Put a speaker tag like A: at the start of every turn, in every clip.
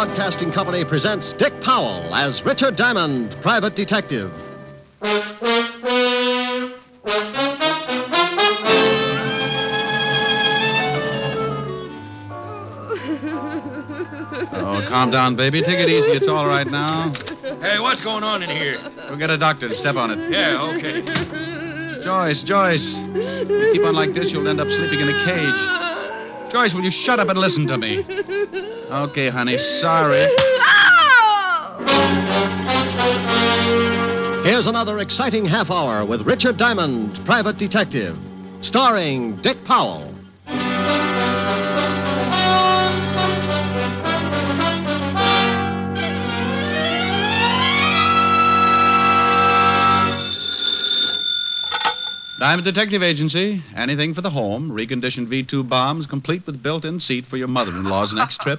A: Broadcasting Company presents Dick Powell as Richard Diamond, private detective.
B: Oh, calm down, baby. Take it easy. It's all right now.
C: Hey, what's going on in here?
B: We'll get a doctor to step on it.
C: Yeah, okay.
B: Joyce. If you keep on like this, you'll end up sleeping in a cage. Joyce, will you shut up and listen to me? Okay, honey. Sorry.
A: Here's another exciting half hour with Richard Diamond, private detective, starring Dick Powell.
B: Diamond Detective Agency. Anything for the home. Reconditioned V2 bombs, complete with built-in seat for your mother-in-law's next trip.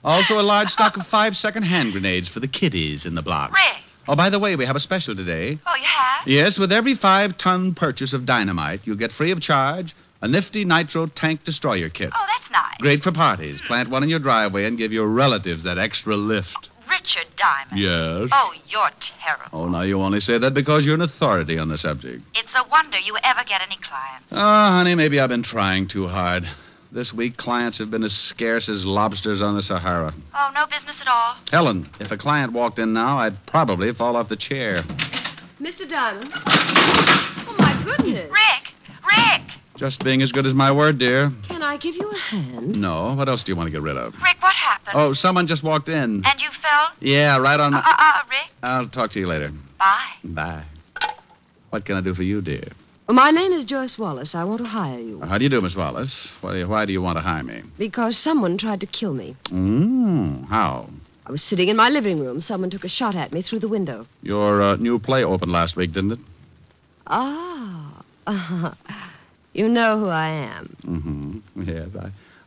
B: Also a large stock of 5-second hand grenades for the kiddies in the block.
D: Rick.
B: Oh, by the way, we have a special today.
D: Oh, you have?
B: Yes, with every 5-ton purchase of dynamite, you get free of charge a nifty nitro tank destroyer kit.
D: Oh, that's nice.
B: Great for parties. Plant one in your driveway and give your relatives that extra lift.
D: Richard Diamond.
B: Yes?
D: Oh, you're terrible.
B: Oh, now you only say that because you're an authority on the subject.
D: It's a wonder you ever get any clients.
B: Oh, honey, maybe I've been trying too hard. This week, clients have been as scarce as lobsters on the Sahara.
D: Oh, no business at all?
B: Helen, if a client walked in now, I'd probably fall off the chair.
E: Mr. Diamond? Oh, my goodness.
D: Rick!
B: Just being as good as my word, dear.
E: Can I give you a hand?
B: No. What else do you want to get rid of?
D: Rick, what happened?
B: Oh, someone just walked in.
D: And you fell?
B: Yeah, right on my...
D: Rick?
B: I'll talk to you later.
D: Bye.
B: Bye. What can I do for you, dear?
E: Well, my name is Joyce Wallace. I want to hire you.
B: How do you do, Miss Wallace? Why do you want to hire me?
E: Because someone tried to kill me.
B: How?
E: I was sitting in my living room. Someone took a shot at me through the window.
B: Your new play opened last week, didn't it?
E: You know who I am.
B: Mm-hmm. Yes,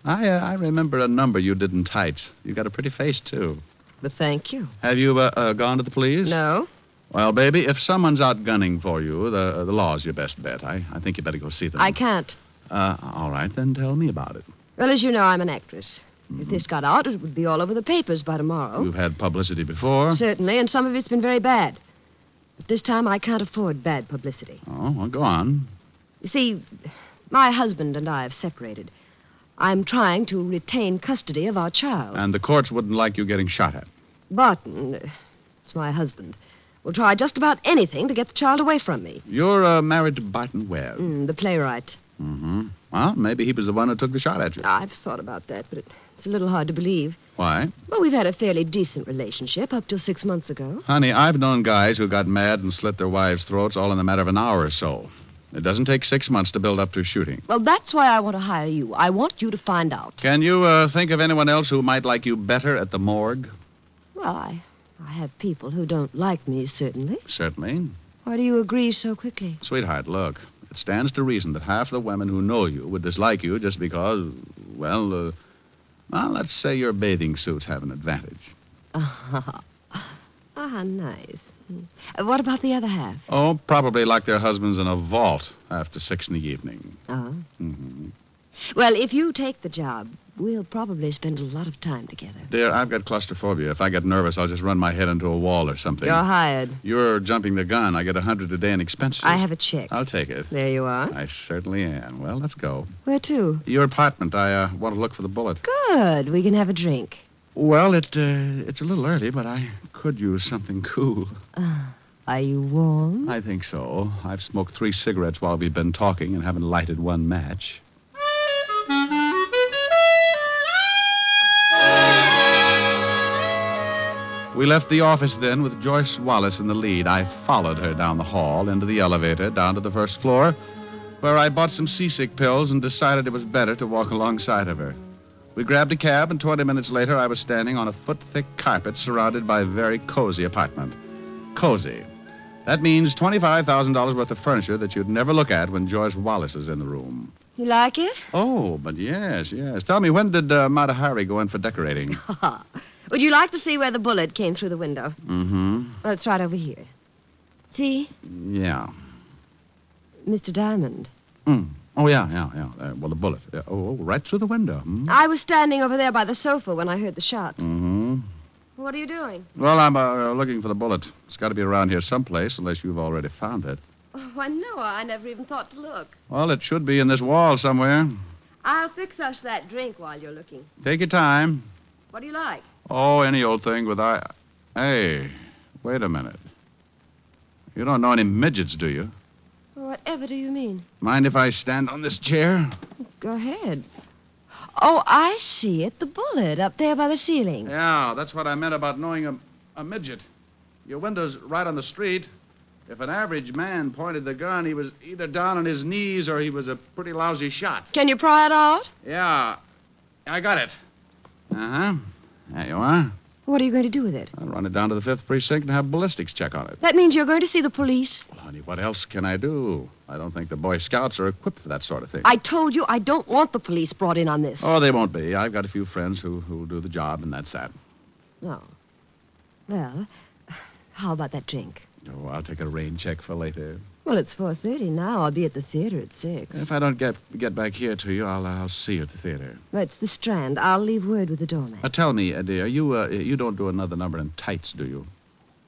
B: I remember a number you did in tights. You got a pretty face, too.
E: But thank you.
B: Have you gone to the police?
E: No.
B: Well, baby, if someone's out gunning for you, the law's your best bet. I think you better go see them.
E: I can't.
B: All right, then tell me about it.
E: Well, as you know, I'm an actress. If this got out, it would be all over the papers by tomorrow.
B: You've had publicity before?
E: Certainly, and some of it's been very bad. But this time, I can't afford bad publicity.
B: Oh, well, go on.
E: You see, my husband and I have separated. I'm trying to retain custody of our child.
B: And the courts wouldn't like you getting shot at?
E: Barton, it's my husband, will try just about anything to get the child away from me.
B: You're married to Barton Webb?
E: The playwright.
B: Mm-hmm. Well, maybe he was the one who took the shot at you.
E: I've thought about that, but it's a little hard to believe.
B: Why?
E: Well, we've had a fairly decent relationship up till 6 months ago.
B: Honey, I've known guys who got mad and slit their wives' throats all in the matter of an hour or so. It doesn't take 6 months to build up to shooting.
E: Well, that's why I want to hire you. I want you to find out.
B: Can you think of anyone else who might like you better at the morgue?
E: Well, I have people who don't like me, certainly.
B: Certainly.
E: Why do you agree so quickly?
B: Sweetheart, look. It stands to reason that half the women who know you would dislike you just because, well, let's say your bathing suits have an advantage.
E: Nice. What about the other half?
B: Oh, probably like their husbands in a vault after 6 in the evening.
E: Oh?
B: Mm-hmm.
E: Well, if you take the job, we'll probably spend a lot of time together.
B: Dear, I've got claustrophobia. If I get nervous, I'll just run my head into a wall or something.
E: You're hired.
B: You're jumping the gun. I get $100 a day in expenses.
E: I have a check.
B: I'll take it.
E: There you are.
B: I certainly am. Well, let's go.
E: Where to?
B: Your apartment. I want to look for the bullet.
E: Good. We can have a drink.
B: Well, it's a little early, but I could use something cool.
E: Are you warm?
B: I think so. I've smoked 3 cigarettes while we've been talking and haven't lighted one match. We left the office then with Joyce Wallace in the lead. I followed her down the hall, into the elevator, down to the first floor, where I bought some seasick pills and decided it was better to walk alongside of her. We grabbed a cab, and 20 minutes later, I was standing on a foot-thick carpet surrounded by a very cozy apartment. Cozy. That means $25,000 worth of furniture that you'd never look at when Joyce Wallace is in the room.
E: You like it?
B: Oh, but yes. Tell me, when did Mata Hari go in for decorating?
E: Would you like to see where the bullet came through the window?
B: Mm-hmm.
E: Well, it's right over here. See?
B: Yeah.
E: Mr. Diamond.
B: Oh, yeah. Well, the bullet. Right through the window.
E: I was standing over there by the sofa when I heard the shot.
B: Mm-hmm.
E: What are you doing?
B: Well, I'm looking for the bullet. It's got to be around here someplace, unless you've already found it.
E: Oh, why, no, I never even thought to look.
B: Well, it should be in this wall somewhere.
E: I'll fix us that drink while you're looking.
B: Take your time.
E: What do you like?
B: Oh, any old thing with Hey, wait a minute. You don't know any midgets, do you?
E: Whatever do you mean?
B: Mind if I stand on this chair?
E: Go ahead. Oh, I see it. The bullet up there by the ceiling.
B: Yeah, that's what I meant about knowing a midget. Your window's right on the street. If an average man pointed the gun, he was either down on his knees or he was a pretty lousy shot.
E: Can you pry it out?
B: Yeah, I got it. Uh-huh. There you are.
E: What are you going to do with it?
B: I'll run it down to the 5th precinct and have ballistics check on it.
E: That means you're going to see the police.
B: Well, honey, what else can I do? I don't think the Boy Scouts are equipped for that sort of thing.
E: I told you I don't want the police brought in on this.
B: Oh, they won't be. I've got a few friends who'll do the job, and that's that.
E: Oh. Well, how about that drink?
B: Oh, I'll take a rain check for later.
E: Well, it's 4:30 now. I'll be at the theater at 6.
B: If I don't get back here to you, I'll see you at the theater.
E: That's the Strand. I'll leave word with the doorman.
B: Tell me, dear, you don't do another number in tights, do you?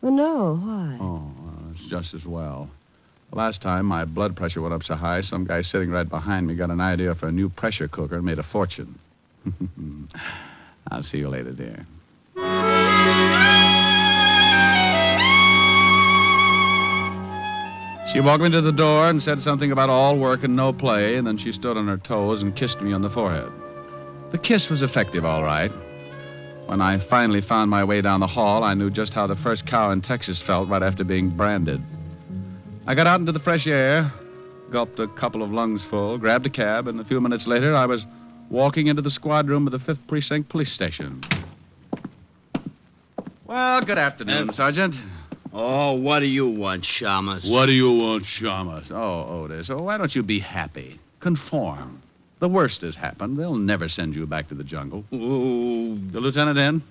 E: Oh, no. Why?
B: Oh, well, it's just as well. The last time my blood pressure went up so high, some guy sitting right behind me got an idea for a new pressure cooker and made a fortune. I'll see you later, dear. She walked me to the door and said something about all work and no play, and then she stood on her toes and kissed me on the forehead. The kiss was effective, all right. When I finally found my way down the hall, I knew just how the first cow in Texas felt right after being branded. I got out into the fresh air, gulped a couple of lungs full, grabbed a cab, and a few minutes later I was walking into the squad room of the 5th Precinct Police Station. Well, good afternoon, Sergeant.
C: Oh, what do you want, Shamus?
B: What do you want, Shamus? Oh, Otis. Oh, why don't you be happy? Conform. The worst has happened. They'll never send you back to the jungle.
C: Ooh.
B: The lieutenant in?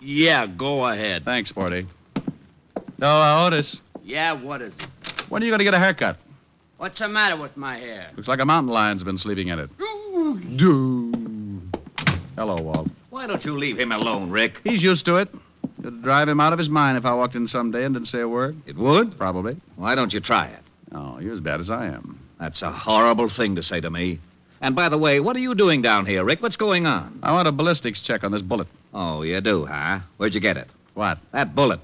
C: Yeah, go ahead.
B: Thanks, Sporty. Oh, Otis.
C: Yeah, what is it?
B: When are you going to get a haircut?
C: What's the matter with my hair?
B: Looks like a mountain lion's been sleeping in it. Hello, Walt.
C: Why don't you leave him alone, Rick?
B: He's used to it. It'd drive him out of his mind if I walked in someday and didn't say a word.
C: It would?
B: Probably.
C: Why don't you try it?
B: Oh, you're as bad as I am.
C: That's a horrible thing to say to me. And by the way, what are you doing down here, Rick? What's going on?
B: I want a ballistics check on this bullet.
C: Oh, you do, huh? Where'd you get it?
B: What?
C: That bullet.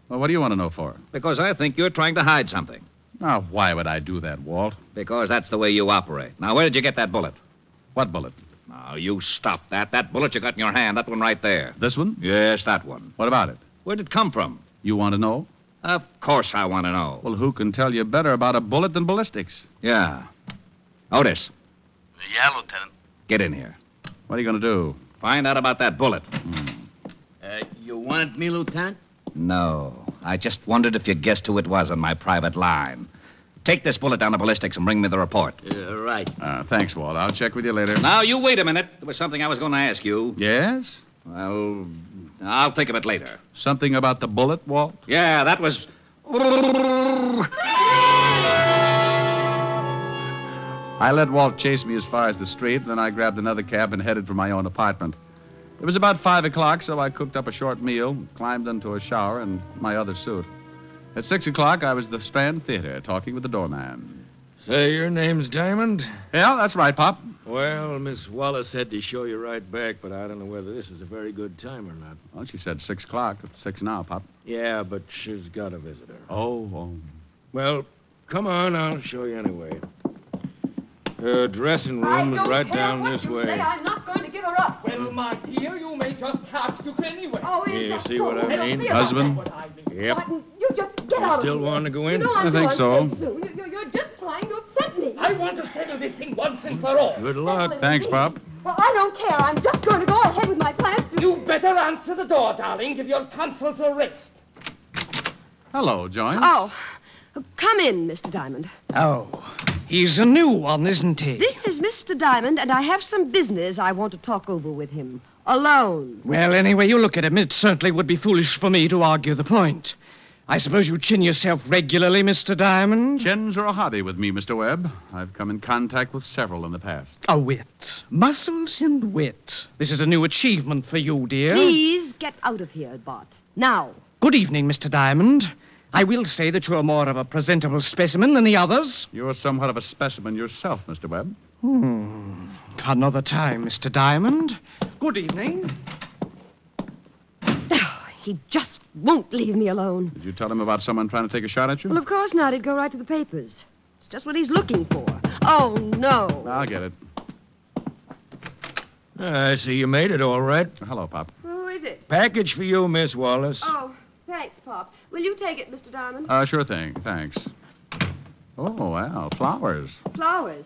B: Well, what do you want to know for?
C: Because I think you're trying to hide something.
B: Now, why would I do that, Walt?
C: Because that's the way you operate. Now, where did you get that bullet?
B: What bullet?
C: Now, you stop that. That bullet you got in your hand, that one right there.
B: This one?
C: Yes, that one.
B: What about it?
C: Where'd it come from?
B: You want to know?
C: Of course I want to know.
B: Well, who can tell you better about a bullet than ballistics?
C: Yeah. Otis,
F: Yeah, Lieutenant.
C: get in here.
B: What are you going to do?
C: Find out about that bullet.
F: You wanted me, Lieutenant?
C: No. I just wondered if you guessed who it was on my private line. Take this bullet down to ballistics and bring me the report.
F: Right.
B: Thanks, Walt. I'll check with you later.
C: Now, you wait a minute. There was something I was going to ask you.
B: Yes?
C: Well, I'll think of it later.
B: Something about the bullet, Walt?
C: Yeah, that was...
B: I let Walt chase me as far as the street, and then I grabbed another cab and headed for my own apartment. It was about 5 o'clock, so I cooked up a short meal, climbed into a shower, and my other suit. At 6 o'clock, I was at the Strand Theater talking with the doorman.
G: Say, your name's Diamond?
B: Yeah, that's right, Pop.
G: Well, Miss Wallace said to show you right back, but I don't know whether this is a very good time or not.
B: Well, she said 6 o'clock. It's 6 now, Pop.
G: Yeah, but she's got a visitor.
B: Oh.
G: Well, come on, I'll show you anyway. Her dressing room is right down this way.
E: I'm not going to give her up.
H: Well, my dear, you may just catch Duke anyway.
E: Oh,
G: You see what I mean?
B: Husband?
G: Yep.
E: You just get out of
G: Still
E: here.
G: want to go in?
E: You know I'm
B: I think
E: going
B: so.
E: soon. You're just trying to upset me.
H: I want to settle this thing once and for all.
G: Good luck.
B: Thanks, Pop.
E: Well, I don't care. I'm just going to go ahead with my plans.
H: You better answer the door, darling. Give your tonsils a rest.
B: Hello, Joyce.
E: Oh, come in, Mr. Diamond.
H: Oh, he's a new one, isn't he?
E: This is Mr. Diamond, and I have some business I want to talk over with him. Alone.
H: Well, anyway, you look at him. It certainly would be foolish for me to argue the point. I suppose you chin yourself regularly, Mr. Diamond?
B: Chins are a hobby with me, Mr. Webb. I've come in contact with several in the past.
H: A wit. Muscles and wit. This is a new achievement for you, dear.
E: Please get out of here, Bart. Now.
H: Good evening, Mr. Diamond. I will say that you're more of a presentable specimen than the others.
B: You're somewhat of a specimen yourself, Mr. Webb.
H: Another time, Mr. Diamond. Good evening.
E: Oh, he just won't leave me alone.
B: Did you tell him about someone trying to take a shot at you?
E: Well, of course not. He'd go right to the papers. It's just what he's looking for. Oh, no.
B: I'll get it.
G: I see you made it all right.
B: Hello, Pop.
E: Who is it?
G: Package for you, Miss Wallace.
E: Oh, thanks, Pop. Will you take it, Mr. Diamond?
B: Sure thing. Thanks. Oh, well, flowers.
E: Flowers.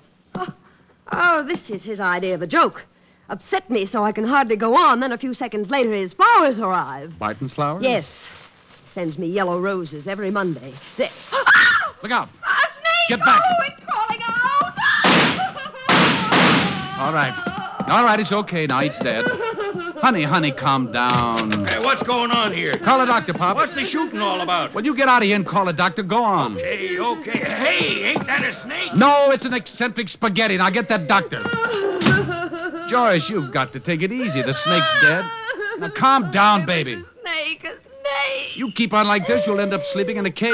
E: Oh, this is his idea of a joke. Upset me so I can hardly go on, then a few seconds later his flowers arrive.
B: Barton's flowers?
E: Yes. Sends me yellow roses every Monday. They...
B: Look out.
E: A snake!
B: Get back.
E: Oh, it's crawling out!
B: All right. All right, it's okay now. It's dead. Honey, calm down.
G: Hey, what's going on here?
B: Call a doctor, Pop.
G: What's the shooting all about?
B: When you get out of here and call a doctor, go on.
G: Okay. Hey, ain't that a snake?
B: No, it's an eccentric spaghetti. Now get that doctor. Joyce, you've got to take it easy. The snake's dead. Now calm down, baby.
E: A snake.
B: You keep on like this, you'll end up sleeping in a cave.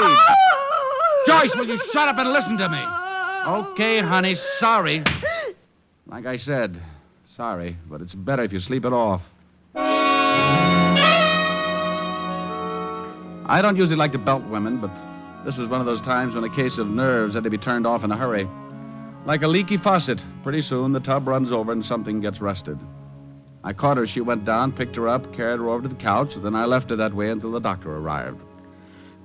B: Joyce, will you shut up and listen to me? Okay, honey, sorry. Like I said, sorry, but it's better if you sleep it off. I don't usually like to belt women, but this was one of those times when a case of nerves had to be turned off in a hurry. Like a leaky faucet. Pretty soon the tub runs over and something gets rusted. I caught her as she went down, picked her up, carried her over to the couch, then I left her that way until the doctor arrived.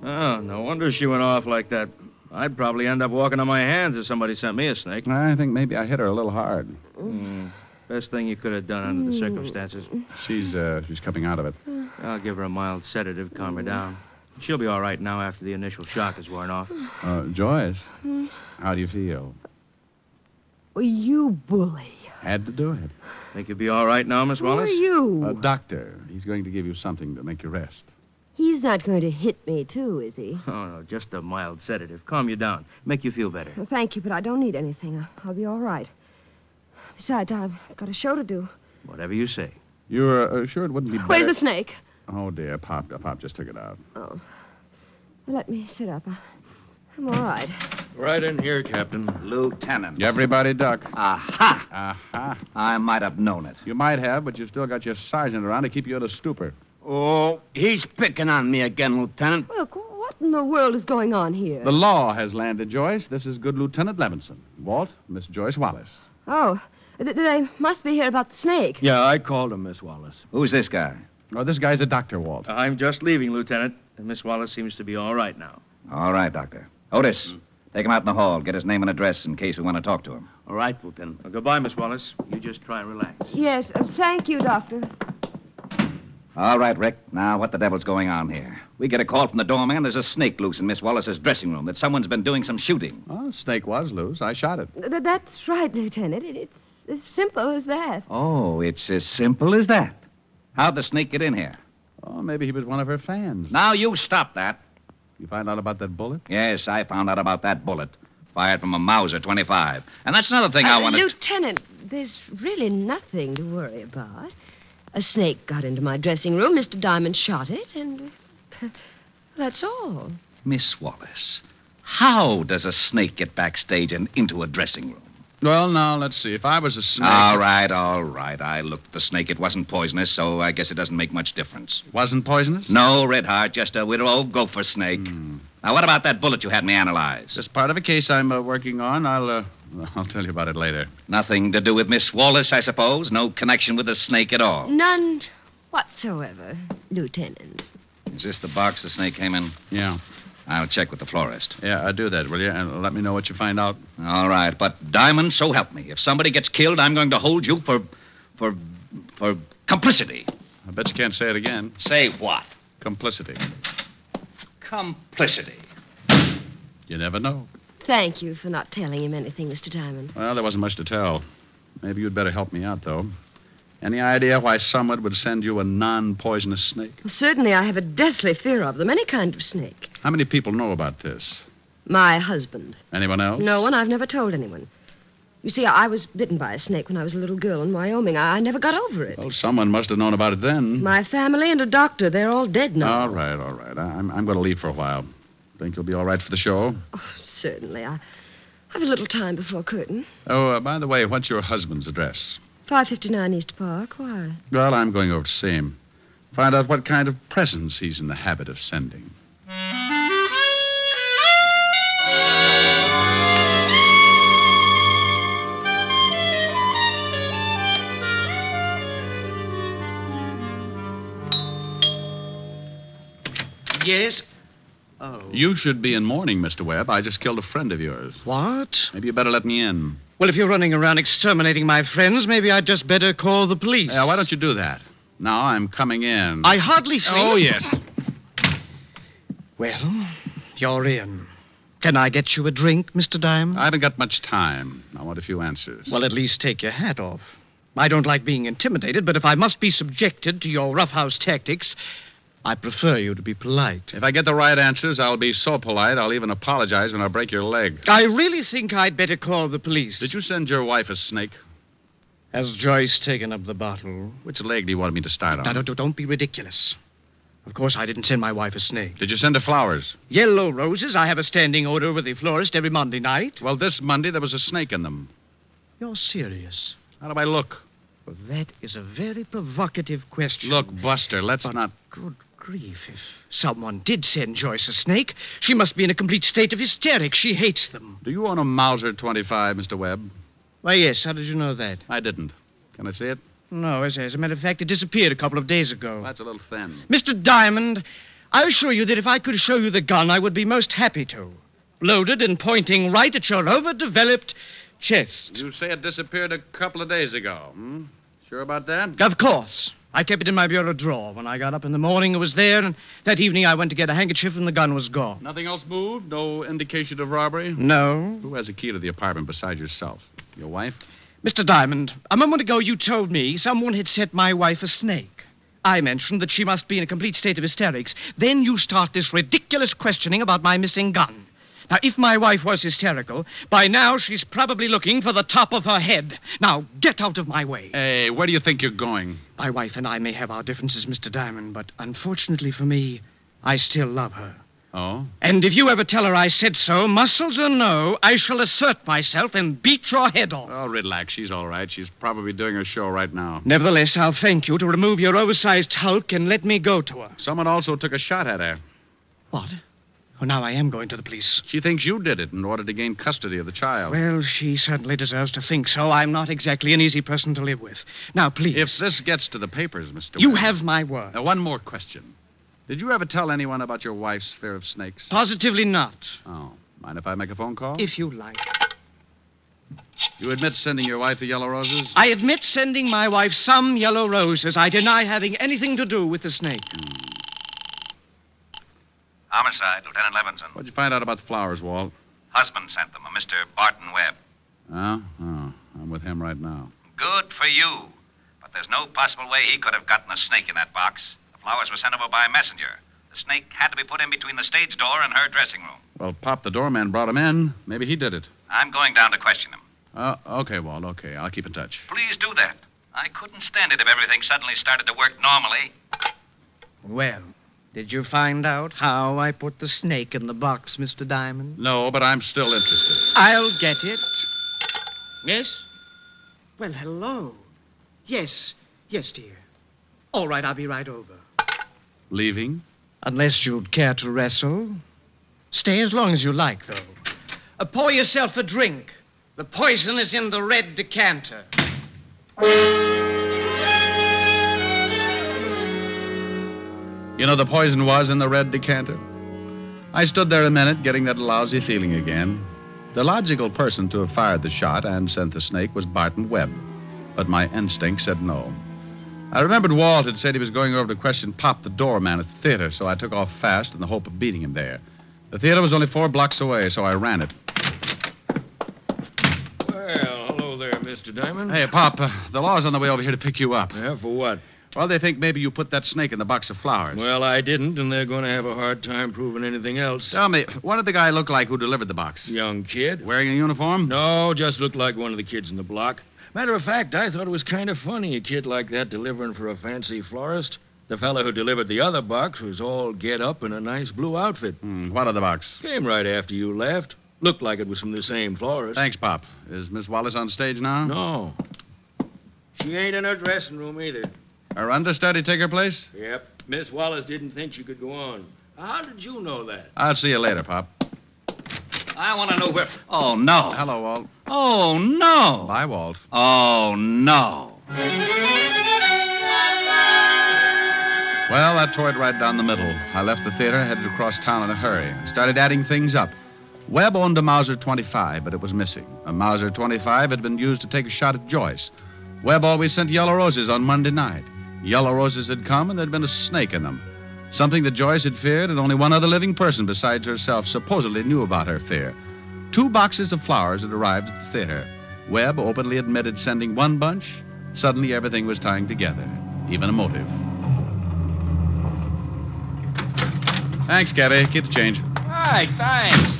G: Oh, no wonder she went off like that. I'd probably end up walking on my hands if somebody sent me a snake.
B: I think maybe I hit her a little hard.
G: Best thing you could have done under the circumstances.
B: She's coming out of it.
G: I'll give her a mild sedative, calm her down. She'll be all right now after the initial shock has worn off.
B: Joyce, how do you feel?
E: Well, you bully.
B: Had to do it.
G: Think you'll be all right now, Miss
E: Who
G: Wallace?
E: are you?
B: A doctor. He's going to give you something to make you rest.
E: He's not going to hit me, too, is he?
G: Oh, no, just a mild sedative. Calm you down. Make you feel better.
E: Well, thank you, but I don't need anything. I'll be all right. Besides, I've got a show to do.
G: Whatever you say.
B: You're sure it wouldn't be better?
E: Where's the snake?
B: Oh, dear. Pop just took it out.
E: Oh. Well, let me sit up. I'm all right.
G: Right in here, Captain.
C: Lieutenant.
B: Everybody duck.
C: Aha!
B: Aha.
C: I might have known it.
B: You might have, but you've still got your sergeant around to keep you in a stupor.
F: Oh, he's picking on me again, Lieutenant.
E: Look, what in the world is going on here?
B: The law has landed, Joyce. This is good Lieutenant Levinson. Walt, Miss Joyce Wallace.
E: Oh, they must be here about the snake.
G: Yeah, I called him, Miss Wallace.
C: Who's this guy?
B: Oh, this guy's a doctor, Walt.
G: I'm just leaving, Lieutenant, and Miss Wallace seems to be all right now.
C: All right, Doctor. Otis, take him out in the hall. Get his name and address in case we want to talk to him.
F: All right, Lieutenant.
G: Well, goodbye, Miss Wallace. You just try and relax.
E: Yes, thank you, Doctor.
C: All right, Rick. Now, what the devil's going on here? We get a call from the doorman. There's a snake loose in Miss Wallace's dressing room, that someone's been doing some shooting.
B: Oh, snake was loose. I shot it.
E: That's right, Lieutenant. It's as simple as that.
C: Oh, it's as simple as that. How'd the snake get in here?
B: Oh, maybe he was one of her fans.
C: Now, you stop that.
B: You find out about that bullet?
C: Yes, I found out about that bullet. Fired from a Mauser 25. And that's another thing I wanted...
E: Lieutenant, there's really nothing to worry about. A snake got into my dressing room. Mr. Diamond shot it, and that's all.
C: Miss Wallace, how does a snake get backstage and into a dressing room?
B: Well, now, let's see. If I was a snake...
C: All right. I looked at the snake. It wasn't poisonous, so I guess it doesn't make much difference.
B: Wasn't poisonous?
C: No, Red Heart, just a widow old gopher snake. Now, what about that bullet you had me analyze?
B: That's part of a case I'm working on. I'll tell you about it later.
C: Nothing to do with Miss Wallace, I suppose? No connection with the snake at all?
E: None whatsoever, Lieutenant.
C: Is this the box the snake came in?
B: Yeah.
C: I'll check with the florist.
B: Yeah, do that, will you? And let me know what you find out.
C: All right, but Diamond, so help me. If somebody gets killed, I'm going to hold you for complicity.
B: I bet you can't say it again.
C: Say what?
B: Complicity.
C: Complicity.
B: You never know.
E: Thank you for not telling him anything, Mr. Diamond.
B: Well, there wasn't much to tell. Maybe you'd better help me out, though. Any idea why someone would send you a non-poisonous snake?
E: Well, certainly I have a deathly fear of them, any kind of snake.
B: How many people know about this?
E: My husband.
B: Anyone else?
E: No one. I've never told anyone. You see, I was bitten by a snake when I was a little girl in Wyoming. I never got over it.
B: Well, someone must have known about it then.
E: My family and a doctor, they're all dead now.
B: All right. I'm going to leave for a while. Think you'll be all right for the show?
E: Oh, certainly. I have a little time before curtain.
B: Oh, by the way, what's your husband's address?
E: 559 East Park. Why?
B: Well, I'm going over to see him. Find out what kind of presents he's in the habit of sending.
H: Yes? Oh.
B: You should be in mourning, Mr. Webb. I just killed a friend of yours.
H: What?
B: Maybe you better let me in.
H: Well, if you're running around exterminating my friends, maybe I'd just better call the police.
B: Yeah, why don't you do that? Now I'm coming in.
H: I hardly see...
B: Oh, yes.
H: Well, you're in. Can I get you a drink, Mr. Diamond?
B: I haven't got much time. I want a few answers.
H: Well, at least take your hat off. I don't like being intimidated, but if I must be subjected to your roughhouse tactics, I prefer you to be polite.
B: If I get the right answers, I'll be so polite I'll even apologize when I break your leg.
H: I really think I'd better call the police.
B: Did you send your wife a snake?
H: Has Joyce taken up the bottle?
B: Which leg do you want me to start on?
H: Now, don't be ridiculous. Of course, I didn't send my wife a snake.
B: Did you send her flowers?
H: Yellow roses. I have a standing order with the florist every Monday night.
B: Well, this Monday there was a snake in them.
H: You're serious?
B: How do I look?
H: Well, that is a very provocative question.
B: Look, Buster, let's not...
H: Good grief. If someone did send Joyce a snake, she must be in a complete state of hysterics. She hates them.
B: Do you own a Mauser 25, Mr. Webb?
H: Why, yes. How did you know that?
B: I didn't. Can I see it?
H: No, as a matter of fact, it disappeared a couple of days ago.
B: That's a little thin.
H: Mr. Diamond, I assure you that if I could show you the gun, I would be most happy to. Loaded and pointing right at your overdeveloped chest.
B: You say it disappeared a couple of days ago, hmm? Sure about that?
H: Of course. I kept it in my bureau drawer. When I got up in the morning, it was there, and that evening I went to get a handkerchief, and the gun was gone.
B: Nothing else moved? No indication of robbery?
H: No.
B: Who has a key to the apartment besides yourself? Your wife?
H: Mr. Diamond, a moment ago you told me someone had sent my wife a snake. I mentioned that she must be in a complete state of hysterics. Then you start this ridiculous questioning about my missing gun. Now, if my wife was hysterical, by now she's probably looking for the top of her head. Now, get out of my way.
B: Hey, where do you think you're going?
H: My wife and I may have our differences, Mr. Diamond, but unfortunately for me, I still love her.
B: Oh?
H: And if you ever tell her I said so, muscles or no, I shall assert myself and beat your head off.
B: Oh, relax. She's all right. She's probably doing her show right now.
H: Nevertheless, I'll thank you to remove your oversized hulk and let me go to her.
B: Someone also took a shot at her.
H: What? Oh, now I am going to the police.
B: She thinks you did it in order to gain custody of the child.
H: Well, she certainly deserves to think so. I'm not exactly an easy person to live with. Now, please.
B: If this gets to the papers, Mr.
H: You
B: Webb-
H: have my word.
B: Now, one more question. Did you ever tell anyone about your wife's fear of snakes?
H: Positively not.
B: Oh. Mind if I make a phone call?
H: If you like.
B: You admit sending your wife the yellow roses?
H: I admit sending my wife some yellow roses. I deny having anything to do with the snake.
C: Homicide, Lieutenant Levinson.
B: What'd you find out about the flowers, Walt?
C: Husband sent them, a Mr. Barton Webb.
B: Oh, I'm with him right now.
C: Good for you. But there's no possible way he could have gotten a snake in that box. The flowers were sent over by a messenger. The snake had to be put in between the stage door and her dressing room.
B: Well, Pop, the doorman, brought him in. Maybe he did it.
C: I'm going down to question him.
B: Okay, Walt, okay. I'll keep in touch.
C: Please do that. I couldn't stand it if everything suddenly started to work normally.
H: Well, did you find out how I put the snake in the box, Mr. Diamond?
B: No, but I'm still interested.
H: I'll get it. Yes? Well, hello. Yes, dear. All right, I'll be right over.
B: Leaving?
H: Unless you'd care to wrestle. Stay as long as you like, though. Pour yourself a drink. The poison is in the red decanter.
B: You know, the poison was in the red decanter. I stood there a minute, getting that lousy feeling again. The logical person to have fired the shot and sent the snake was Barton Webb. But my instinct said no. I remembered Walt had said he was going over to question Pop, the doorman at the theater, so I took off fast in the hope of beating him there. The theater was only 4 blocks away, so I ran it.
G: Well, hello there, Mr. Diamond.
B: Hey, Pop, the law's on the way over here to pick you up.
G: Yeah, for what?
B: Well, they think maybe you put that snake in the box of flowers.
G: Well, I didn't, and they're going to have a hard time proving anything else.
B: Tell me, what did the guy look like who delivered the box?
G: Young kid.
B: Wearing a uniform?
G: No, just looked like one of the kids in the block. Matter of fact, I thought it was kind of funny, a kid like that delivering for a fancy florist. The fellow who delivered the other box was all get up in a nice blue outfit.
B: What other box?
G: Came right after you left. Looked like it was from the same florist.
B: Thanks, Pop. Is Miss Wallace on stage now?
G: No. She ain't in her dressing room either.
B: Her understudy take her place?
G: Yep. Miss Wallace didn't think she could go on. How did you know that?
B: I'll see you later, Pop.
C: I want to know where... Oh, no.
B: Hello, Walt.
C: Oh, no.
B: Bye, Walt.
C: Oh, no.
B: Well, that tore it right down the middle. I left the theater, headed across town in a hurry, and started adding things up. Webb owned a Mauser 25, but it was missing. A Mauser 25 had been used to take a shot at Joyce. Webb always sent yellow roses on Monday night. Yellow roses had come, and there'd been a snake in them. Something that Joyce had feared, and only one other living person besides herself supposedly knew about her fear. 2 boxes of flowers had arrived at the theater. Webb openly admitted sending one bunch. Suddenly, everything was tying together, even a motive. Thanks, Gabby. Keep the change.
C: All right, thanks.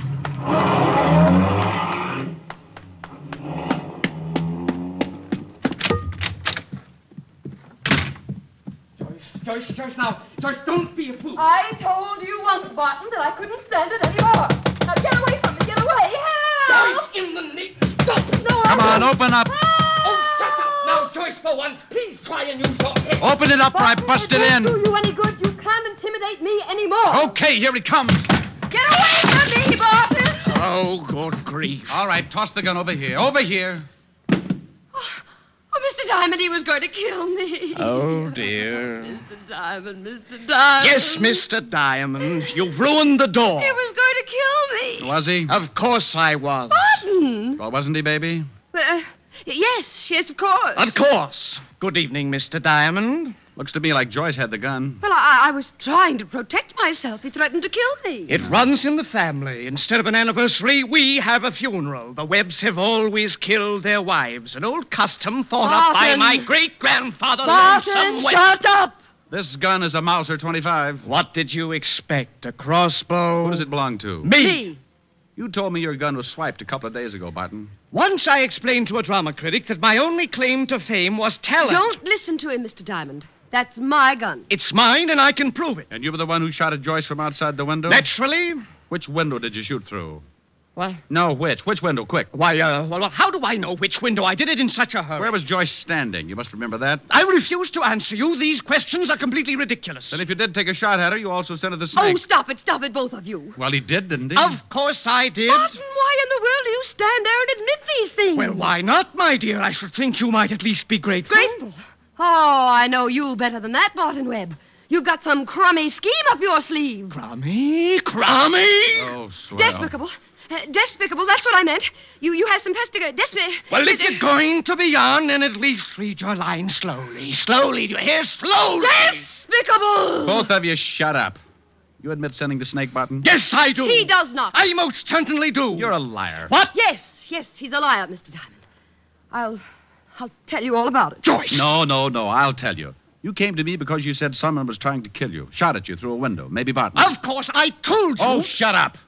H: Joyce, now. Joyce, don't be a fool.
E: I told you once, Barton, that I couldn't stand it anymore. Now get away from me. Get away. Help!
H: Joyce, in the name... Stop!
E: No,
B: Come on, open up.
H: Oh, shut up. Now, Joyce, for once, please try and use your head.
B: Open it up or I
E: Barton,
B: bust it
E: won't
B: in.
E: do you any good. You can't intimidate me anymore.
B: Okay, here he comes.
E: Get away from me, Barton.
H: Oh, good grief.
B: All right, toss the gun over here. Over here.
E: Oh, Mr. Diamond, he was going to kill me.
H: Oh, dear.
E: Mr. Diamond, Mr. Diamond.
H: Yes, Mr. Diamond, you've ruined the door.
E: He was going to kill me.
B: Was he?
H: Of course I was.
E: Barton.
B: Well, wasn't he, baby?
E: Yes, of course.
H: Of course. Good evening, Mr. Diamond.
B: Looks to me like Joyce had the gun.
E: Well, I was trying to protect myself. He threatened to kill me.
H: It runs in the family. Instead of an anniversary, we have a funeral. The Webbs have always killed their wives. An old custom thought up by
E: Barton.
H: my great-grandfather
E: Barton,
H: Lonesome Webb.
E: shut up.
B: This gun is a Mauser 25.
H: What did you expect? A crossbow?
B: Who does it belong to?
H: Me.
B: You told me your gun was swiped a couple of days ago, Barton.
H: Once I explained to a drama critic that my only claim to fame was talent.
E: Don't listen to him, Mr. Diamond. That's my gun.
H: It's mine, and I can prove it.
B: And you were the one who shot at Joyce from outside the window?
H: Naturally.
B: Which window did you shoot through?
H: What?
B: No, which? Which window? Quick.
H: Why, well, how do I know which window? I did it in such a hurry.
B: Where was Joyce standing? You must remember that.
H: I refuse to answer you. These questions are completely ridiculous.
B: Then if you did take a shot at her, you also sent her the
E: Oh,
B: snake.
E: stop it, both of you.
B: Well, he did, didn't he?
H: Of course I did.
E: Barton, why in the world do you stand there and admit these things?
H: Well, why not, my dear? I should think you might at least be grateful.
E: Grateful? Oh, I know you better than that, Barton Webb. You've got some crummy scheme up your sleeve.
H: Crummy?
B: Oh, swell.
E: Despicable. Despicable, that's what I meant. You had some
H: Well, if you're going to be on, then at least read your line slowly. Slowly, do you hear? Slowly.
E: Despicable!
B: Both of you shut up. You admit sending the snake, Barton?
H: Yes, I do.
E: He does not.
H: I most certainly do.
B: You're a liar.
H: What?
E: Yes, he's a liar, Mr. Diamond. I'll tell you all about it.
H: Joyce.
B: No, I'll tell you. You came to me because you said someone was trying to kill you. Shot at you through a window. Maybe Barton.
H: Of course, I told you.
B: Oh, shut up.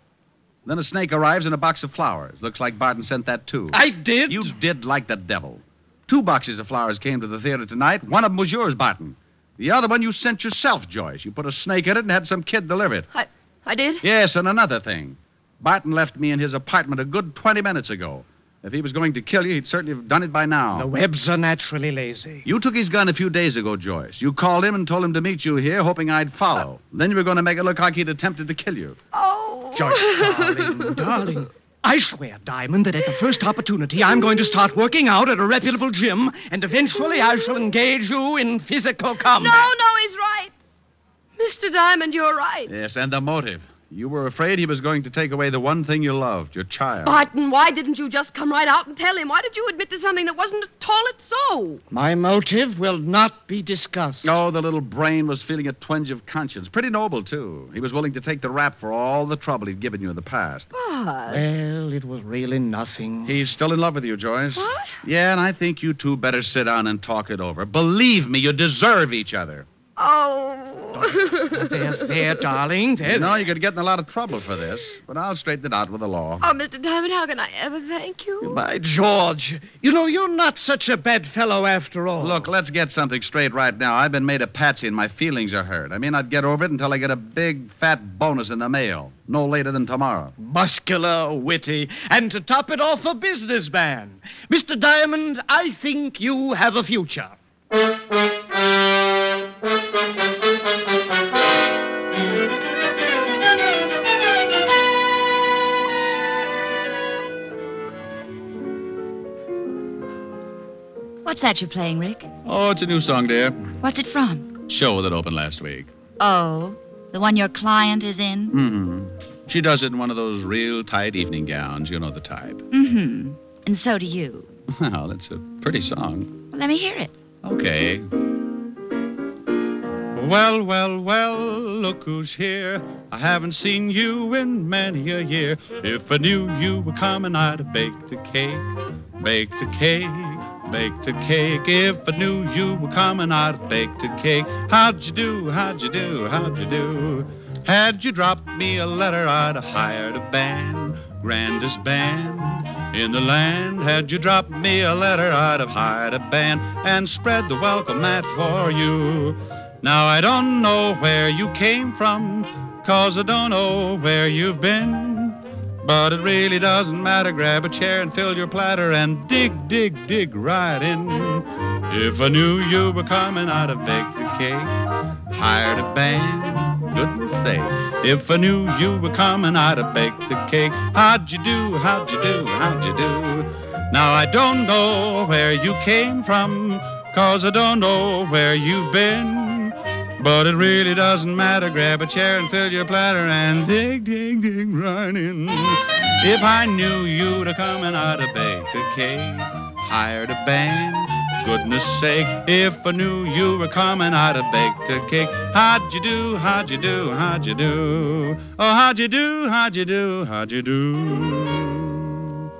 B: Then a snake arrives in a box of flowers. Looks like Barton sent that, too.
H: I did?
B: You did like the devil. 2 boxes of flowers came to the theater tonight. One of them was yours, Barton. The other one you sent yourself, Joyce. You put a snake in it and had some kid deliver it.
E: I did?
B: Yes, and another thing. Barton left me in his apartment a good 20 minutes ago. If he was going to kill you, he'd certainly have done it by now.
H: The Webbs are naturally lazy.
B: You took his gun a few days ago, Joyce. You called him and told him to meet you here, hoping I'd follow. Then you were going to make it look like he'd attempted to kill you.
E: Oh.
H: Joyce, darling. I swear, Diamond, that at the first opportunity, I'm going to start working out at a reputable gym, and eventually I shall engage you in physical combat.
E: No, he's right. Mr. Diamond, you're right.
B: Yes, and the motive. You were afraid he was going to take away the one thing you loved, your child.
E: Barton, why didn't you just come right out and tell him? Why did you admit to something that wasn't at all so?
H: My motive will not be discussed.
B: Oh, the little brain was feeling a twinge of conscience. Pretty noble, too. He was willing to take the rap for all the trouble he'd given you in the past.
E: But...
H: Well, it was really nothing.
B: He's still in love with you, Joyce.
E: What?
B: Yeah, and I think you two better sit down and talk it over. Believe me, you deserve each other.
E: Oh.
H: There, darling. There.
B: No, you could get in a lot of trouble for this, but I'll straighten it out with the law.
E: Oh, Mr. Diamond, how can I ever thank you?
H: By George. You know, you're not such a bad fellow after all.
B: Look, let's get something straight right now. I've been made a patsy and my feelings are hurt. I may not get over it until I get a big, fat bonus in the mail. No later than tomorrow.
H: Muscular, witty, and to top it off, a businessman. Mr. Diamond, I think you have a future.
I: What's that you're playing, Rick?
B: Oh, it's a new song, dear.
I: What's it from?
B: Show that opened last week.
I: Oh, the one your client is in?
B: Mm-hmm. She does it in one of those real tight evening gowns. You know the type.
I: Mm-hmm. And so do you.
B: Well, it's a pretty song.
I: Well, let me hear it.
B: Okay. Well, well, well, look who's here. I haven't seen you in many a year. If I knew you were coming, I'd have baked a cake. Baked a cake. Baked a cake. If I knew you were coming, I'd have baked a cake. How'd you do? How'd you do? How'd you do? Had you dropped me a letter, I'd have hired a band. Grandest band in the land. Had you dropped me a letter, I'd have hired a band and spread the welcome mat for you. Now I don't know where you came from, 'cause I don't know where you've been. But it really doesn't matter. Grab a chair and fill your platter and dig, dig, dig right in. If I knew you were coming, I'd have baked a cake, hired a band, goodness sake. If I knew you were coming, I'd have baked a cake. How'd you do? How'd you do? How'd you do? Now I don't know where you came from, 'cause I don't know where you've been. But it really doesn't matter. Grab a chair and fill your platter and dig, dig, dig right in. If I knew you'd have come and I'd have baked a cake, hired a band, goodness sake. If I knew you were coming, I'd have baked a cake. How'd you do? How'd you do? How'd you do? Oh, how'd you do? How'd you do? How'd you do?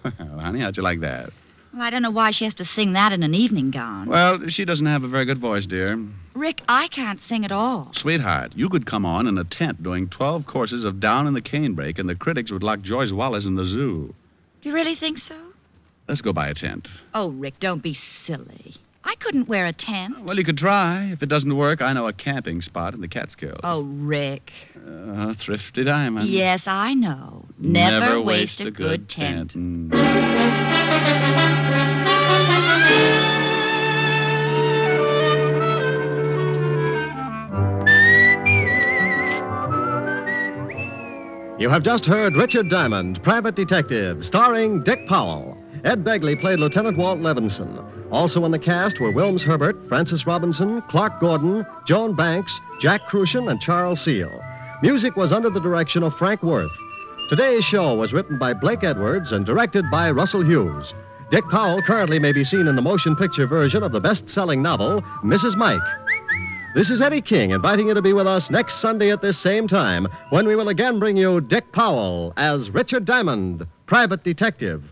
B: Well, honey, how'd you like that?
I: Well, I don't know why she has to sing that in an evening gown.
B: Well, she doesn't have a very good voice, dear.
I: Rick, I can't sing at all.
B: Sweetheart, you could come on in a tent doing 12 courses of Down in the Canebrake, and the critics would lock Joyce Wallace in the zoo.
I: Do you really think so?
B: Let's go buy a tent.
I: Oh, Rick, don't be silly. I couldn't wear a tent.
B: Well, you could try. If it doesn't work, I know a camping spot in the Catskills.
I: Oh, Rick.
B: Thrifty Diamond.
I: Yes, I know. Never waste a good tent.
A: You have just heard Richard Diamond, Private Detective, starring Dick Powell. Ed Begley played Lieutenant Walt Levinson. Also in the cast were Wilms Herbert, Francis Robinson, Clark Gordon, Joan Banks, Jack Crucian, and Charles Seal. Music was under the direction of Frank Worth. Today's show was written by Blake Edwards and directed by Russell Hughes. Dick Powell currently may be seen in the motion picture version of the best-selling novel, Mrs. Mike. This is Eddie King inviting you to be with us next Sunday at this same time when we will again bring you Dick Powell as Richard Diamond, Private Detective.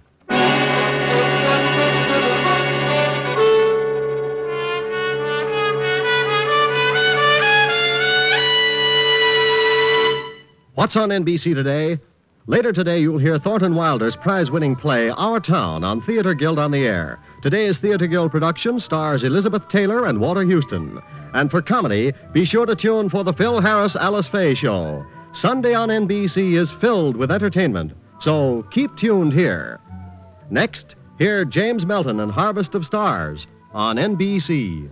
A: What's on NBC today? Later today, you'll hear Thornton Wilder's prize-winning play, Our Town, on Theater Guild on the Air. Today's Theater Guild production stars Elizabeth Taylor and Walter Houston. And for comedy, be sure to tune for the Phil Harris-Alice Faye Show. Sunday on NBC is filled with entertainment, so keep tuned here. Next, hear James Melton and Harvest of Stars on NBC.